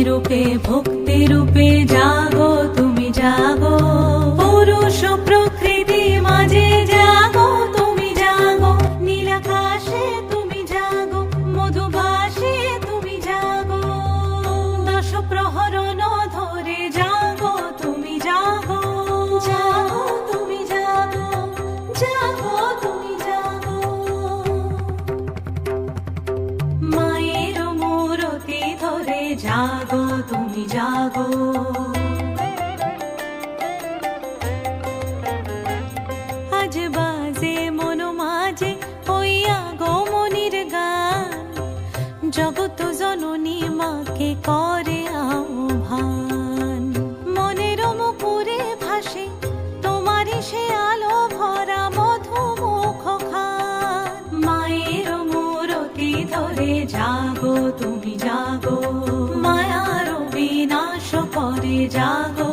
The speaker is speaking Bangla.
রূপে ভক্তি রূপে জাগো তুমি জাগো, পুরুষ প্রকৃতি মাঝে জাগো তুমি জাগো, নীলাকাশে তুমি জাগো, মধুভাষে তুমি জাগো, দশ প্রহরণ ধরে জাগো তুমি জাগো, জাগো তুমি জাগো, জাগো তুমি জাগো। মায়ের মূরতি ধরে জাগো তুমি জাগো, আজ বাজে মন মাঝে ওই আগমনীর গান, জগত জননী মাকে করে আহ্বান, মনের মুকুরে ভাসে তোমারই সে আলো ভরা মধুমুখ খান, মায়ের মূরতি ধরে জাগো তুমি জাগো, মায়ার বিনাশ করে জাগো